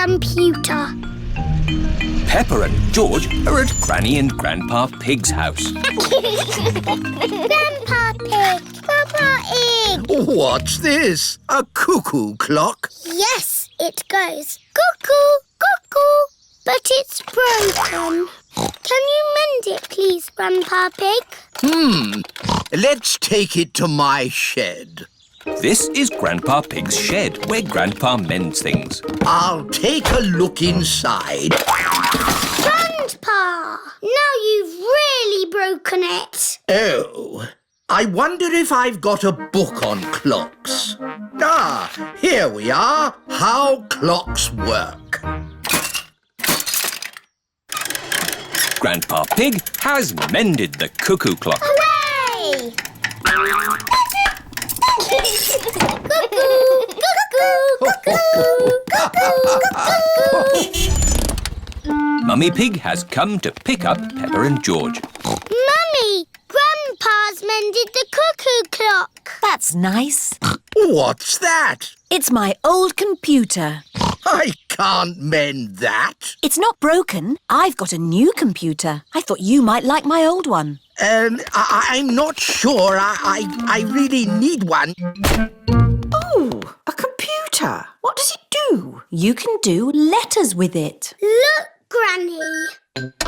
computer. Peppa and George are at Granny and Grandpa Pig's house. Grandpa Pig, Papa Pig. What's this? A cuckoo clock? Yes, it goes cuckoo, cuckoo, but it's broken. Can you mend it, please, Grandpa Pig? Let's take it to my shed. This is Grandpa Pig's shed, where Grandpa mends things. I'll take a look inside. Grandpa, now you've really broken it. Oh, I wonder if I've got a book on clocks. Ah, here we are. How clocks work. Grandpa Pig has mended the cuckoo clock. Hooray! Mummy Pig has come to pick up Peppa and George. Mummy, Grandpa's mended the cuckoo clock. That's nice. What's that? It's my old computer. I can't mend that. It's not broken. I've got a new computer. I thought you might like my old one. I'm not sure. I really need one. Oh, a computer. What does it do? You can do letters with it. Look, Granny.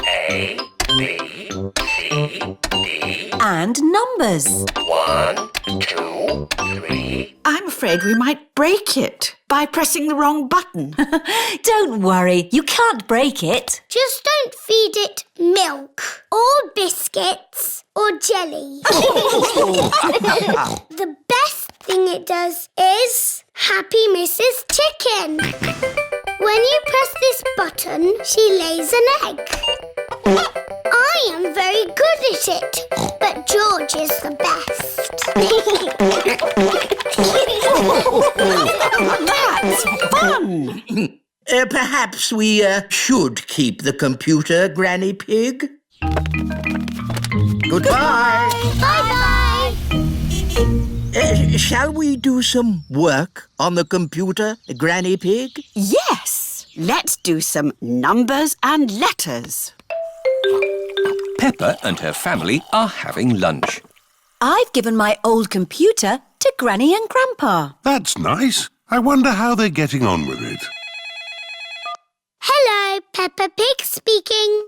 A, B, C, D. And numbers. 1, 2, 3. I'm afraid we might break it by pressing the wrong button. Don't worry, you can't break it. Just don't feed it milk or biscuits or jelly. The best thing it does is Happy Mrs. Chicken. When you press this button, she lays an egg. I am very good at it, but George is the best. That's fun! Perhaps we should keep the computer, Granny Pig. Goodbye. Bye-bye. Shall we do some work on the computer, Granny Pig? Yes, let's do some numbers and letters. Peppa and her family are having lunch. I've given my old computer to Granny and Grandpa. That's nice. I wonder how they're getting on with it. Hello, Peppa Pig speaking.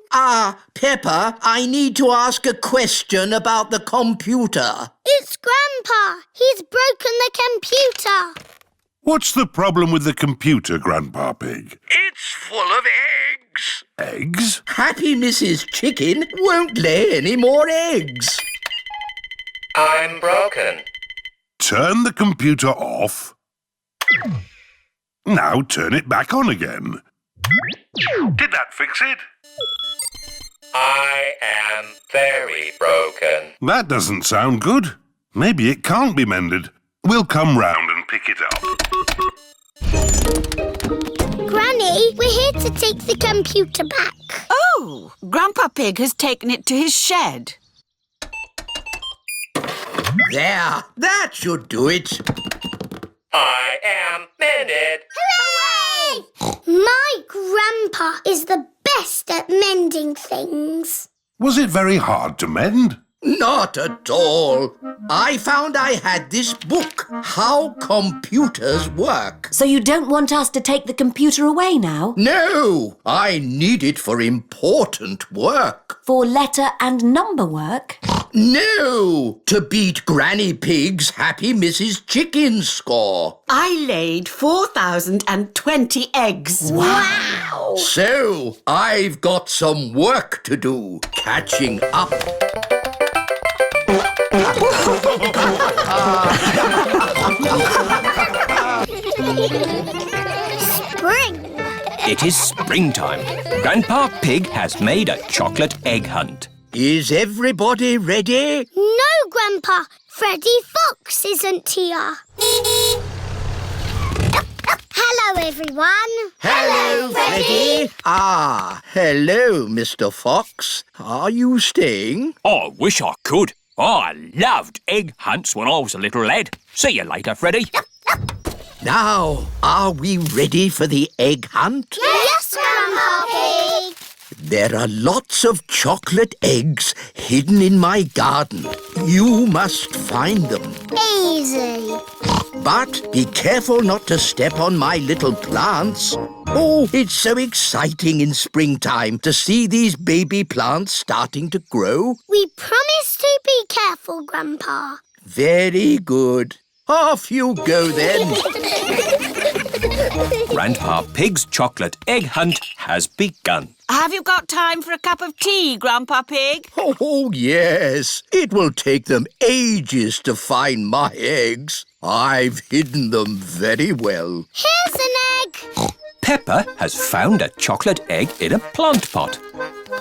Peppa, I need to ask a question about the computer. It's Grandpa. He's broken the computer. What's the problem with the computer, Grandpa Pig? It's full of eggs. Eggs? Happy Mrs. Chicken won't lay any more eggs. I'm broken. Turn the computer off. Now turn it back on again. Did that fix it? I am very broken. That doesn't sound good. Maybe it can't be mended. We'll come round and pick it up. Granny, we're here to take the computer back. Oh, Grandpa Pig has taken it to his shed. There, that should do it. I am mended. Hooray! My Grandpa is the best at mending things. Was it very hard to mend? Not at all. I found I had this book, How Computers Work. So you don't want us to take the computer away now? No, I need it for important work. For letter and number work? No, to beat Granny Pig's Happy Mrs. Chicken score. I laid 4,020 eggs. Wow! So, I've got some work to do, catching up. Spring! It is springtime. Grandpa Pig has made a chocolate egg hunt. Is everybody ready? No, Grandpa. Freddy Fox isn't here. Hello, everyone. Hello, Freddy. Hello, Mr. Fox. Are you staying? I wish I could. I loved egg hunts when I was a little lad. See you later, Freddy. Now, are we ready for the egg hunt? Yes, Grandpa Pig. There are lots of chocolate eggs hidden in my garden. You must find them. Easy. But be careful not to step on my little plants. Oh, it's so exciting in springtime to see these baby plants starting to grow. We promise to be careful, Grandpa. Very good. Off you go then. Grandpa Pig's chocolate egg hunt has begun. Have you got time for a cup of tea, Grandpa Pig? Oh, yes. It will take them ages to find my eggs. I've hidden them very well. Here's an egg. Peppa has found a chocolate egg in a plant pot.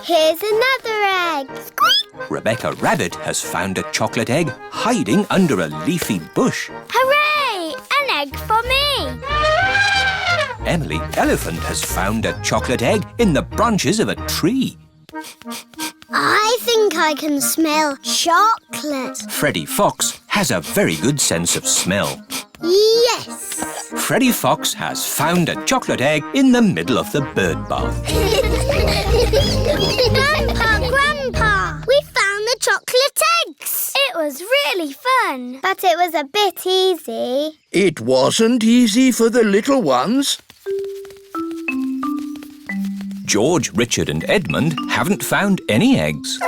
Here's another egg. Squeak. Rebecca Rabbit has found a chocolate egg hiding under a leafy bush. Hooray! An egg for me. Emily Elephant has found a chocolate egg in the branches of a tree. I think I can smell chocolate. Freddie Fox has a very good sense of smell. Yes. Freddie Fox has found a chocolate egg in the middle of the bird bath. Grandpa, we found the chocolate eggs. It was really fun, but it was a bit easy. It wasn't easy for the little ones. George, Richard and Edmund haven't found any eggs.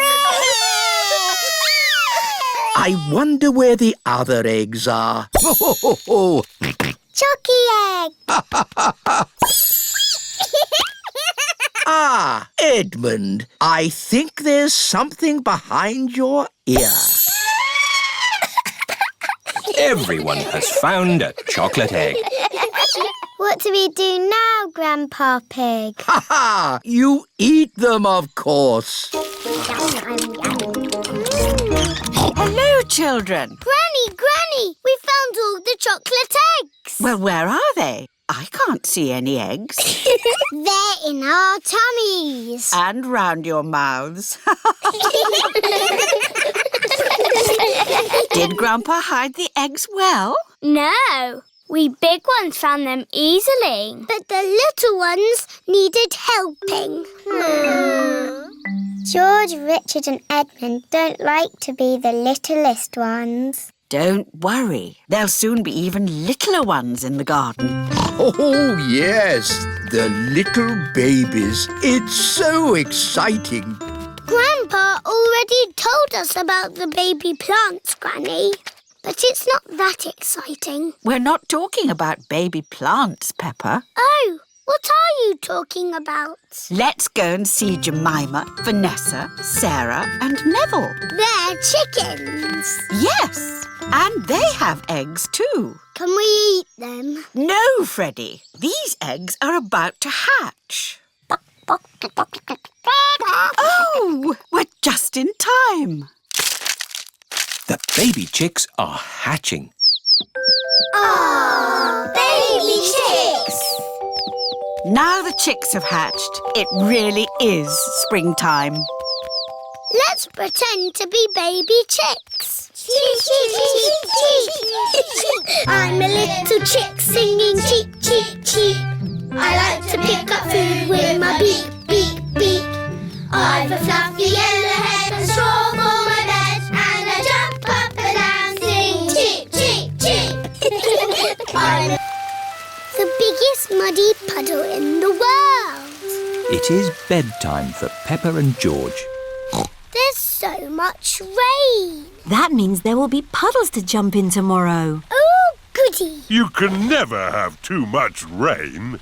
I wonder where the other eggs are. Chocky egg. Ah, Edmund, I think there's something behind your ear. Everyone has found a chocolate egg. What do we do now, Grandpa Pig? Ha ha! You eat them, of course. Hello, children. Granny, we found all the chocolate eggs. Well, where are they? I can't see any eggs. They're in our tummies. And round your mouths. Did Grandpa hide the eggs well? No, we big ones found them easily. But the little ones needed helping. George, Richard and Edmund don't like to be the littlest ones. Don't worry. There'll soon be even littler ones in the garden. Oh, yes, the little babies. It's so exciting. Grandpa already told us about the baby plants, Granny. But it's not that exciting. We're not talking about baby plants, Peppa. Oh, what are you talking about? Let's go and see Jemima, Vanessa, Sarah and Neville. They're chickens. Yes, and they have eggs too. Can we eat them? No, Freddie. These eggs are about to hatch. Oh, we're just in time. The baby chicks are hatching. Oh, baby chicks! Now the chicks have hatched, it really is springtime. Let's pretend to be baby chicks. Cheep, cheep, cheep, cheep. I'm a little chick singing cheep, cheep, cheep. I like to pick up food with my beak, beak, beak. I've a fluffy yellow head and straw for my bed, and I jump up and down, sing cheep, cheep, cheep. I'm the biggest muddy puddle in the world. It is bedtime for Peppa and George. There's so much rain. That means there will be puddles to jump in tomorrow. Oh, goody. You can never have too much rain.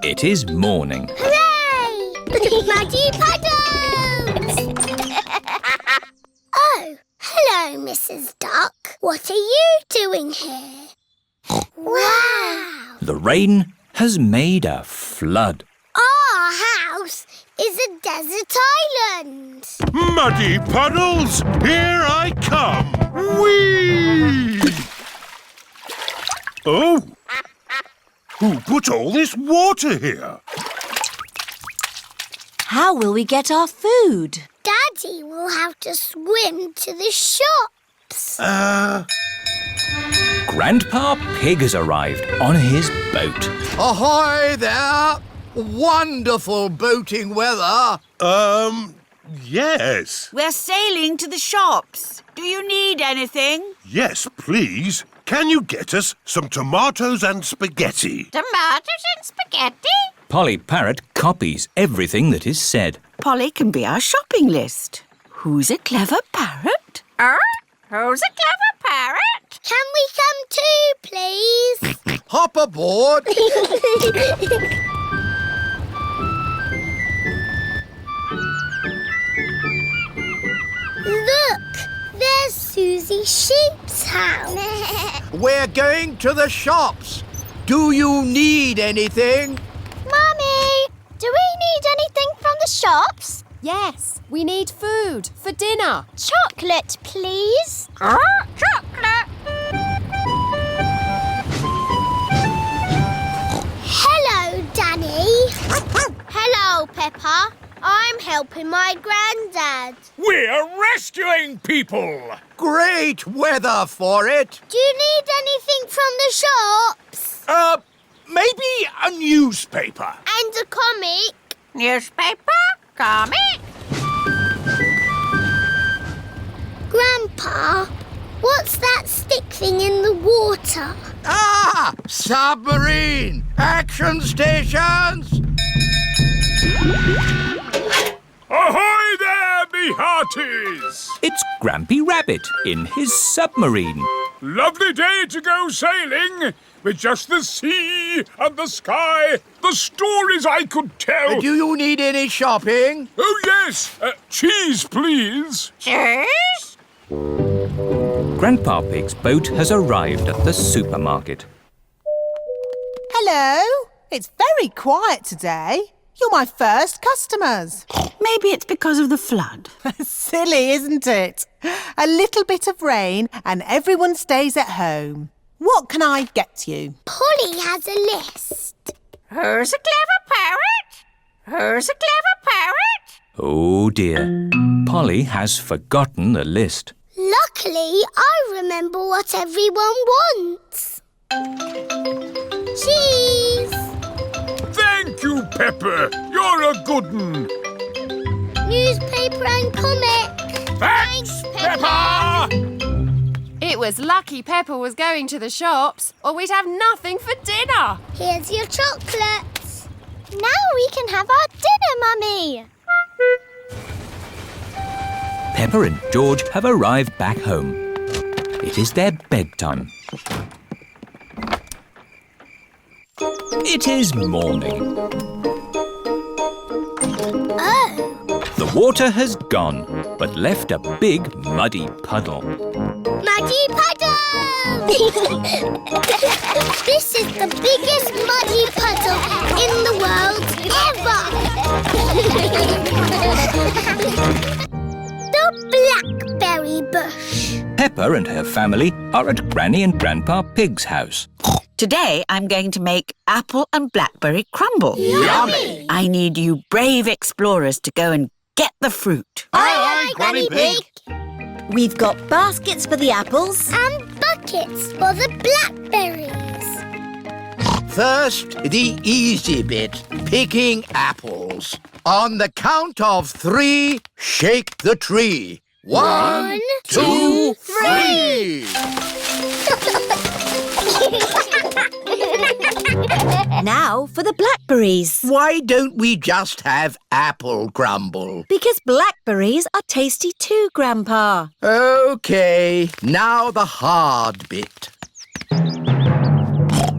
It is morning. Hooray! Muddy puddles! Oh, hello, Mrs. Duck. What are you doing here? Wow! The rain has made a flood. Our house is a desert island. Muddy puddles, here I come. Whee! Oh! Who put all this water here? How will we get our food? Daddy will have to swim to the shops. Grandpa Pig has arrived on his boat. Ahoy there! Wonderful boating weather. Yes. We're sailing to the shops. Do you need anything? Yes, please. Can you get us some tomatoes and spaghetti? Tomatoes and spaghetti? Polly Parrot copies everything that is said. Polly can be our shopping list. Who's a clever parrot? Who's a clever parrot? Can we come too, please? Hop aboard. Look, there's Susie Sheep's house. We're going to the shops. Do you need anything? Mummy, do we need anything from the shops? Yes, we need food for dinner. Chocolate, please. Chocolate. Hello, Danny. Hello, Peppa. I'm helping my granddad. We're rescuing people! Great weather for it. Do you need anything from the shops? Maybe a newspaper. And a comic? Newspaper? Comic? Grandpa, what's that stick thing in the water? Ah! Submarine! Action stations! Ahoy there, me hearties! It's Grampy Rabbit in his submarine. Lovely day to go sailing with just the sea and the sky. The stories I could tell. Do you need any shopping? Oh, yes. Cheese, please. Cheese? Grandpa Pig's boat has arrived at the supermarket. Hello. It's very quiet today. You're my first customers. Maybe it's because of the flood. Silly, isn't it? A little bit of rain and everyone stays at home. What can I get you? Polly has a list. Who's a clever parrot? Who's a clever parrot? Oh dear. Polly has forgotten the list. Luckily, I remember what everyone wants. Cheese! Thank you, Peppa. You're a good un. Newspaper and comic. Thanks, Peppa! It was lucky Peppa was going to the shops, or we'd have nothing for dinner. Here's your chocolates. Now we can have our dinner, Mummy. Peppa and George have arrived back home. It is their bedtime. It is morning. Oh, The water has gone, but left a big muddy puddle. muddy puddle! This is the biggest muddy puddle in the world ever! The blackberry bush. Peppa and her family are at Granny and Grandpa Pig's house. Today I'm going to make apple and blackberry crumble. Yummy! I need you brave explorers to go and get the fruit. Aye, Granny Pig. We've got baskets for the apples. And buckets for the blackberries. First, the easy bit, picking apples. On the count of 3, shake the tree. 1, 2, 3. Now for the blackberries. Why don't we just have apple crumble? Because blackberries are tasty too, Grandpa. OK, now the hard bit.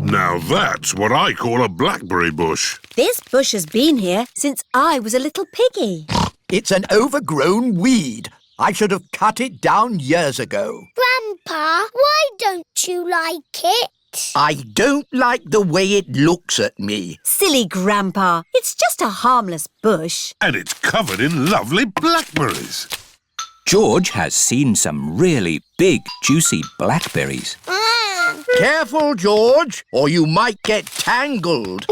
Now that's what I call a blackberry bush. This bush has been here since I was a little piggy. It's an overgrown weed. I should have cut it down years ago. Grandpa, why don't you like it? I don't like the way it looks at me. Silly Grandpa, it's just a harmless bush. And it's covered in lovely blackberries. George has seen some really big, juicy blackberries. Careful, George, or you might get tangled.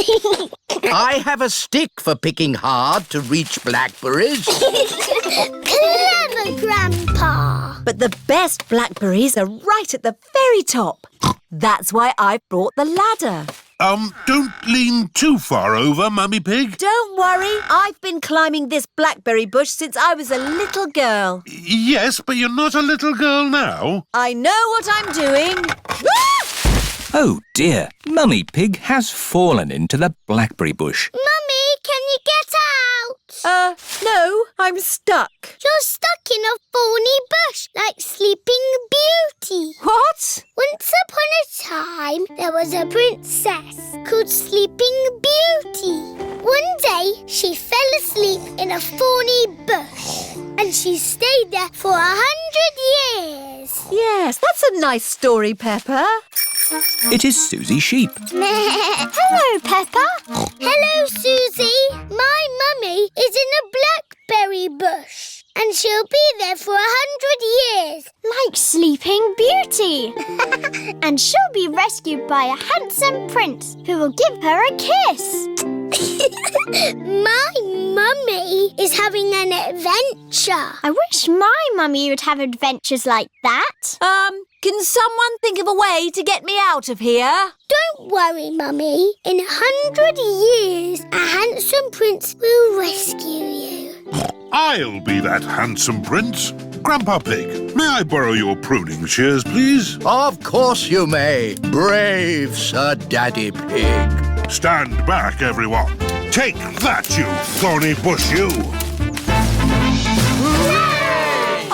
I have a stick for picking hard to reach blackberries. Clever, Grandpa. But the best blackberries are right at the very top. That's why I brought the ladder. Don't lean too far over, Mummy Pig. Don't worry, I've been climbing this blackberry bush since I was a little girl. Yes, but you're not a little girl now. I know what I'm doing. Oh dear, Mummy Pig has fallen into the blackberry bush. Mummy, can you get out? No, I'm stuck. You're stuck in a thorny bush like Sleeping Beauty. What? Once upon a time, there was a princess called Sleeping Beauty. One day, she fell asleep in a thorny bush, and she stayed there for 100 years. Yes, that's a nice story, Peppa. It is Susie Sheep. Hello, Peppa. Hello, Susie. My mummy is in a blackberry bush, and she'll be there for 100 years. Like Sleeping Beauty. And she'll be rescued by a handsome prince who will give her a kiss. My mummy is having an adventure. I wish my mummy would have adventures like that. Can someone think of a way to get me out of here? Don't worry, Mummy. In 100 years, a handsome prince will rescue you. I'll be that handsome prince. Grandpa Pig, may I borrow your pruning shears, please? Of course you may, brave Sir Daddy Pig. Stand back, everyone. Take that, you thorny bush, you!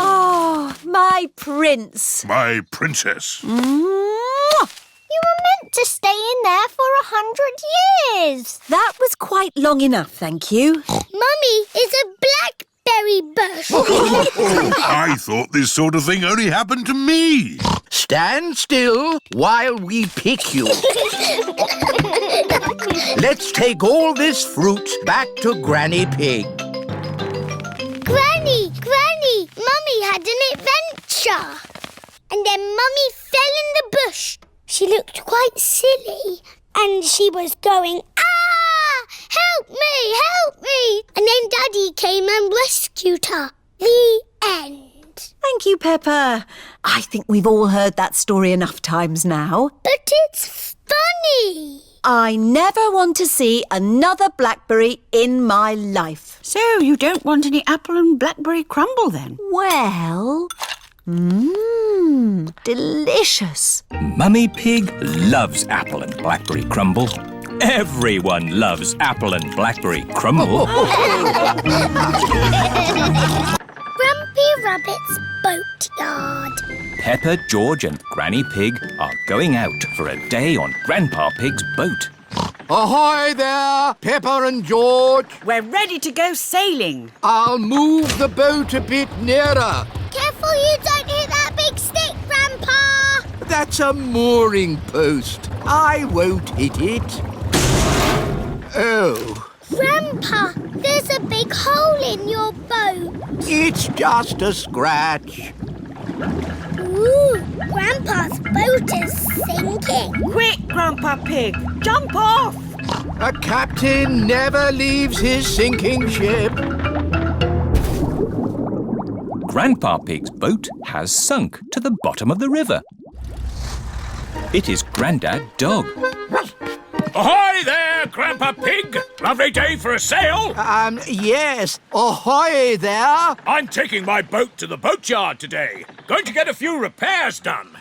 Oh, my prince. My princess. You were meant to stay in there for 100 years. That was quite long enough, thank you. Mummy is a blackberry bush. I thought this sort of thing only happened to me. Stand still while we pick you. Let's take all this fruit back to Granny Pig. Granny, Mummy had an adventure. And then Mummy fell in the bush. She looked quite silly. And she was going, ah! Help me, help me! And then Daddy came and rescued her. The end. Thank you, Peppa. I think we've all heard that story enough times now. But it's funny. I never want to see another blackberry in my life. So you don't want any apple and blackberry crumble then? Well, delicious. Mummy Pig loves apple and blackberry crumble. Everyone loves apple and blackberry crumble. Grumpy Rabbit's boatyard. Peppa, George and Granny Pig are going out for a day on Grandpa Pig's boat. Ahoy there, Peppa and George. We're ready to go sailing. I'll move the boat a bit nearer. Careful you don't hit that big stick, Grandpa. That's a mooring post. I won't hit it. Oh, Grandpa, there's a big hole in your boat. it's just a scratch. Ooh, Grandpa's boat is sinking. Quick, Grandpa Pig, jump off. A captain never leaves his sinking ship. Grandpa Pig's boat has sunk to the bottom of the river. It is Grandad Dog. Ahoy there, Grandpa Pig! Lovely day for a sail. Yes. Ahoy there. I'm taking my boat to the boatyard today. Going to get a few repairs done.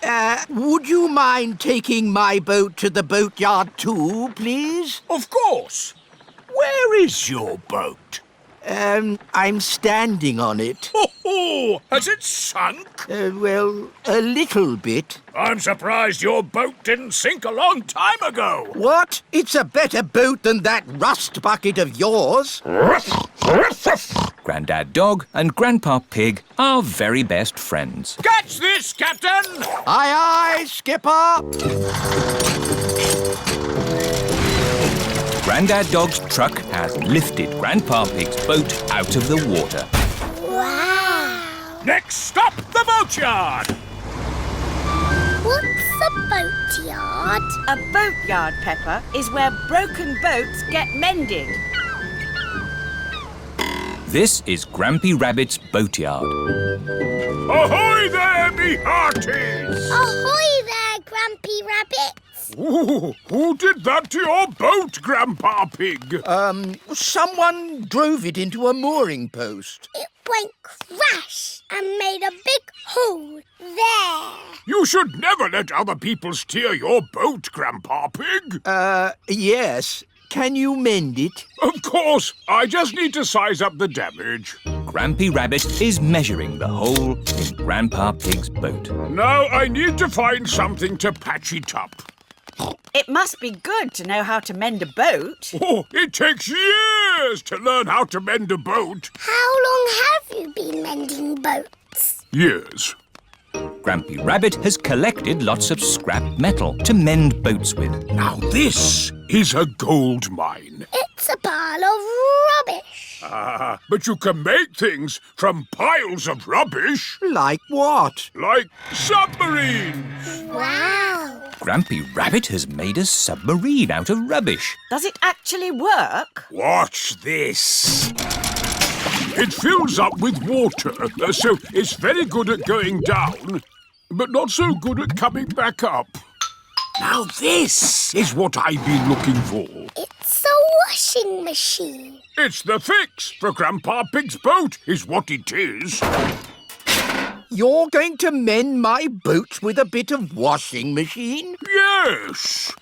Would you mind taking my boat to the boatyard too, please? Of course. Where is your boat? I'm standing on it. Oh, has it sunk? Well, a little bit. I'm surprised your boat didn't sink a long time ago. What? It's a better boat than that rust bucket of yours. Grandad Dog and Grandpa Pig are very best friends. Catch this, Captain! Aye, aye, Skipper. Grandad Dog's truck has lifted Grandpa Pig's boat out of the water. Wow. Next stop, the boatyard. What's a boatyard? A boatyard, Peppa, is where broken boats get mended. This is Grampy Rabbit's boatyard. Ahoy there, me hearties! Ahoy there, Grampy Rabbit. Ooh, who did that to your boat, Grandpa Pig? Someone drove it into a mooring post. It went crash and made a big hole there. You should never let other people steer your boat, Grandpa Pig. Yes. Can you mend it? Of course. I just need to size up the damage. Grampy Rabbit is measuring the hole in Grandpa Pig's boat. Now I need to find something to patch it up. It must be good to know how to mend a boat. Oh, it takes years to learn how to mend a boat. How long have you been mending boats? Years. Grampy Rabbit has collected lots of scrap metal to mend boats with. Now this is a gold mine. It's a pile of rubbish. But you can make things from piles of rubbish. Like what? Like submarines. Wow. Grampy Rabbit has made a submarine out of rubbish. Does it actually work? Watch this. It fills up with water, so it's very good at going down, but not so good at coming back up. Now this is what I've been looking for. It's a washing machine. It's the fix for Grandpa Pig's boat, is what it is. You're going to mend my boat with a bit of washing machine? Yes.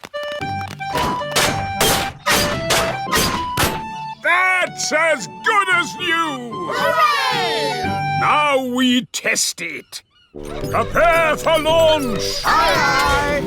That's as good as new! Hooray! Now we test it. Prepare for launch! Aye!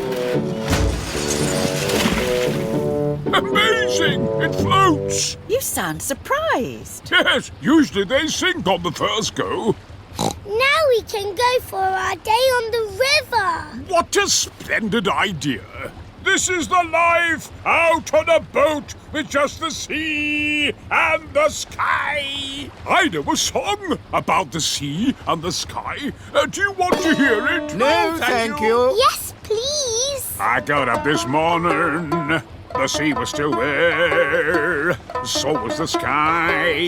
Amazing! It floats! You sound surprised. Yes, usually they sink on the first go. Now we can go for our day on the river. What a splendid idea! This is the life out on a boat with just the sea and the sky. I know a song about the sea and the sky. Do you want to hear it? No, thank you. Yes, please. I got up this morning. The sea was still there. So was the sky.